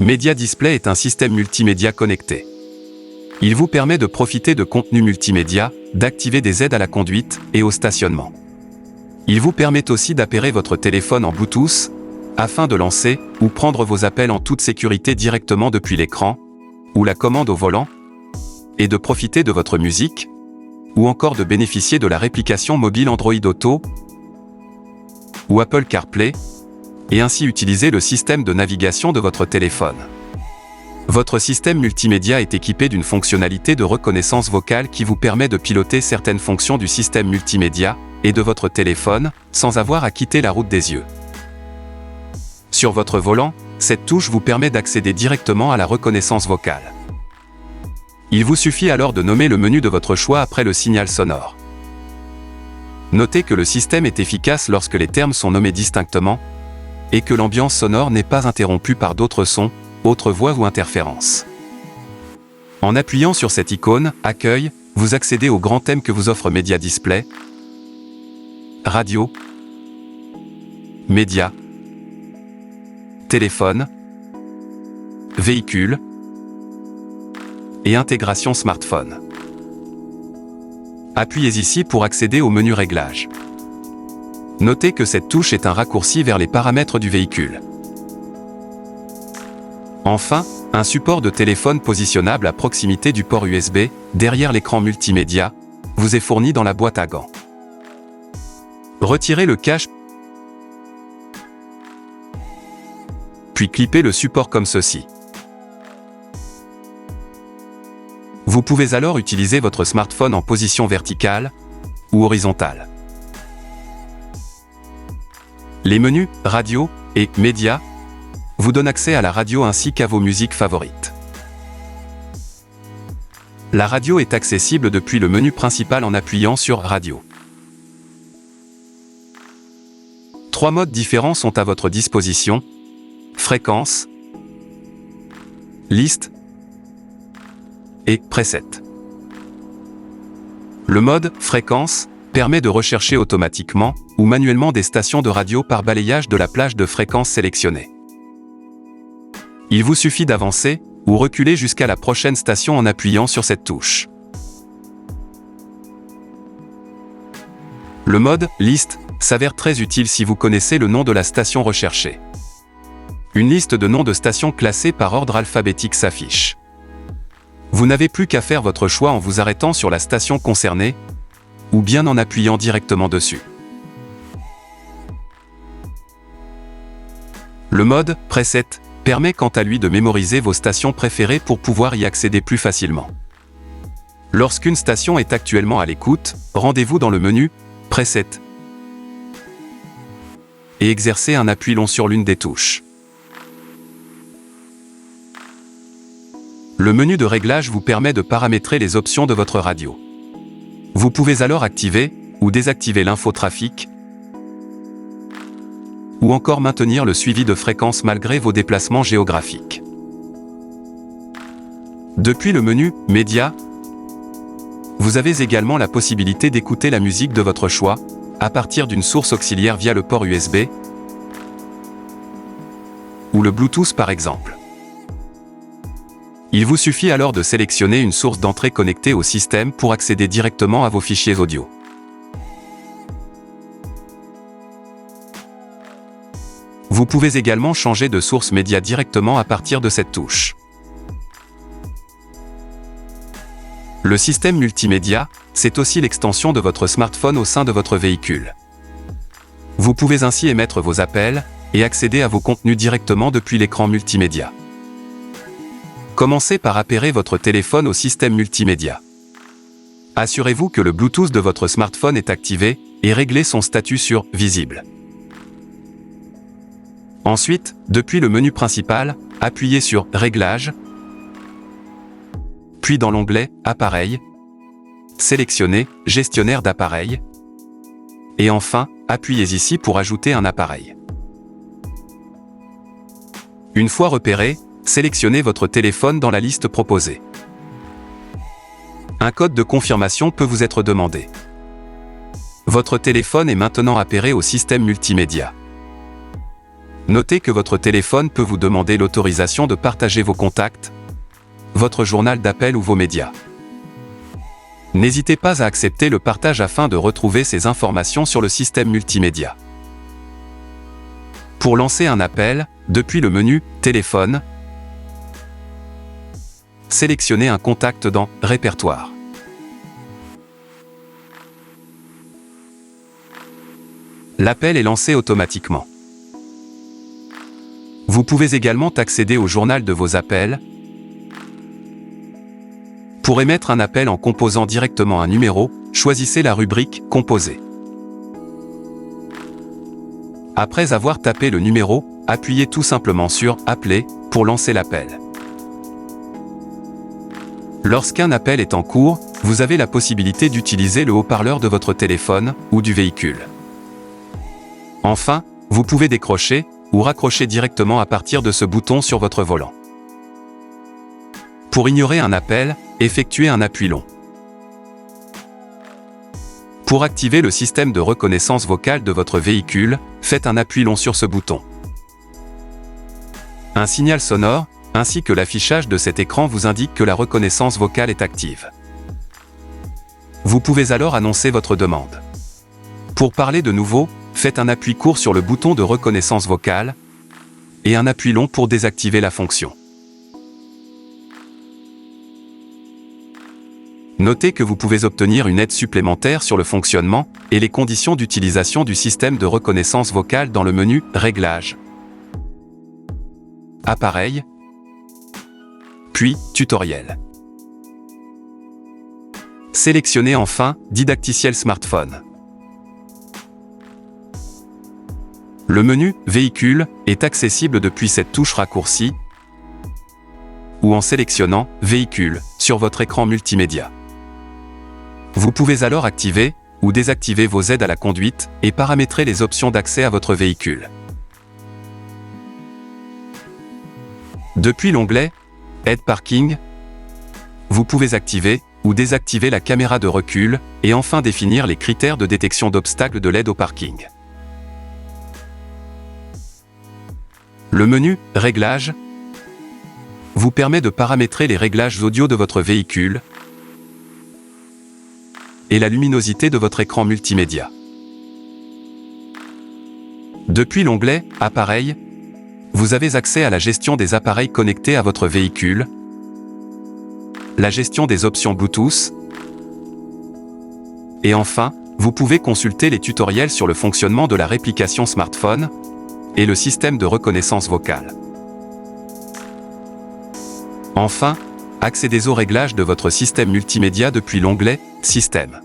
Media Display est un système multimédia connecté. Il vous permet de profiter de contenus multimédia, d'activer des aides à la conduite et au stationnement. Il vous permet aussi d'appairer votre téléphone en Bluetooth, afin de lancer ou prendre vos appels en toute sécurité directement depuis l'écran, ou la commande au volant, et de profiter de votre musique, ou encore de bénéficier de la réplication mobile Android Auto ou Apple CarPlay, et ainsi utiliser le système de navigation de votre téléphone. Votre système multimédia est équipé d'une fonctionnalité de reconnaissance vocale qui vous permet de piloter certaines fonctions du système multimédia et de votre téléphone, sans avoir à quitter la route des yeux. Sur votre volant, cette touche vous permet d'accéder directement à la reconnaissance vocale. Il vous suffit alors de nommer le menu de votre choix après le signal sonore. Notez que le système est efficace lorsque les termes sont nommés distinctement, et que l'ambiance sonore n'est pas interrompue par d'autres sons, autres voix ou interférences. En appuyant sur cette icône « Accueil », vous accédez au grand thème que vous offre Media Display, radio, média, téléphone, véhicule et intégration smartphone. Appuyez ici pour accéder au menu Réglages. Notez que cette touche est un raccourci vers les paramètres du véhicule. Enfin, un support de téléphone positionnable à proximité du port USB, derrière l'écran multimédia, vous est fourni dans la boîte à gants. Retirez le cache, puis clippez le support comme ceci. Vous pouvez alors utiliser votre smartphone en position verticale ou horizontale. Les menus « Radio » et « Média » vous donnent accès à la radio ainsi qu'à vos musiques favorites. La radio est accessible depuis le menu principal en appuyant sur « Radio ». 3 modes différents sont à votre disposition: fréquence, liste et preset. Le mode fréquence permet de rechercher automatiquement ou manuellement des stations de radio par balayage de la plage de fréquences sélectionnée. Il vous suffit d'avancer ou reculer jusqu'à la prochaine station en appuyant sur cette touche. Le mode liste s'avère très utile si vous connaissez le nom de la station recherchée. Une liste de noms de stations classées par ordre alphabétique s'affiche. Vous n'avez plus qu'à faire votre choix en vous arrêtant sur la station concernée, ou bien en appuyant directement dessus. Le mode preset permet quant à lui de mémoriser vos stations préférées pour pouvoir y accéder plus facilement. Lorsqu'une station est actuellement à l'écoute, rendez-vous dans le menu Preset et exercez un appui long sur l'une des touches. Le menu de réglage vous permet de paramétrer les options de votre radio. Vous pouvez alors activer ou désactiver l'infotrafic, ou encore maintenir le suivi de fréquences malgré vos déplacements géographiques. Depuis le menu « Média », vous avez également la possibilité d'écouter la musique de votre choix, à partir d'une source auxiliaire via le port USB, ou le Bluetooth par exemple. Il vous suffit alors de sélectionner une source d'entrée connectée au système pour accéder directement à vos fichiers audio. Vous pouvez également changer de source média directement à partir de cette touche. Le système multimédia, c'est aussi l'extension de votre smartphone au sein de votre véhicule. Vous pouvez ainsi émettre vos appels et accéder à vos contenus directement depuis l'écran multimédia. Commencez par appairer votre téléphone au système multimédia. Assurez-vous que le Bluetooth de votre smartphone est activé et réglez son statut sur « Visible ». Ensuite, depuis le menu principal, appuyez sur « Réglages », puis dans l'onglet « Appareil », sélectionnez « Gestionnaire d'appareils » et enfin, appuyez ici pour ajouter un appareil. Une fois repéré, sélectionnez votre téléphone dans la liste proposée. Un code de confirmation peut vous être demandé. Votre téléphone est maintenant appairé au système multimédia. Notez que votre téléphone peut vous demander l'autorisation de partager vos contacts, votre journal d'appel ou vos médias. N'hésitez pas à accepter le partage afin de retrouver ces informations sur le système multimédia. Pour lancer un appel, depuis le menu « Téléphone », sélectionnez un contact dans « Répertoire ». L'appel est lancé automatiquement. Vous pouvez également accéder au journal de vos appels. Pour émettre un appel en composant directement un numéro, choisissez la rubrique « Composer ». Après avoir tapé le numéro, appuyez tout simplement sur « Appeler » pour lancer l'appel. Lorsqu'un appel est en cours, vous avez la possibilité d'utiliser le haut-parleur de votre téléphone ou du véhicule. Enfin, vous pouvez décrocher ou raccrocher directement à partir de ce bouton sur votre volant. Pour ignorer un appel, effectuez un appui long. Pour activer le système de reconnaissance vocale de votre véhicule, faites un appui long sur ce bouton. Un signal sonore, ainsi que l'affichage de cet écran vous indique que la reconnaissance vocale est active. Vous pouvez alors annoncer votre demande. Pour parler de nouveau, faites un appui court sur le bouton de reconnaissance vocale et un appui long pour désactiver la fonction. Notez que vous pouvez obtenir une aide supplémentaire sur le fonctionnement et les conditions d'utilisation du système de reconnaissance vocale dans le menu « Réglages », Appareil, puis « Tutoriel ». Sélectionnez enfin « Didacticiel smartphone ». Le menu « Véhicule » est accessible depuis cette touche raccourcie ou en sélectionnant « Véhicule » sur votre écran multimédia. Vous pouvez alors activer ou désactiver vos aides à la conduite et paramétrer les options d'accès à votre véhicule. Depuis l'onglet « Aide parking », vous pouvez activer ou désactiver la caméra de recul et enfin définir les critères de détection d'obstacles de l'aide au parking. Le menu « Réglages » vous permet de paramétrer les réglages audio de votre véhicule et la luminosité de votre écran multimédia. Depuis l'onglet « Appareil », vous avez accès à la gestion des appareils connectés à votre véhicule, la gestion des options Bluetooth, et enfin, vous pouvez consulter les tutoriels sur le fonctionnement de la réplication smartphone et le système de reconnaissance vocale. Enfin, accédez aux réglages de votre système multimédia depuis l'onglet « Système ».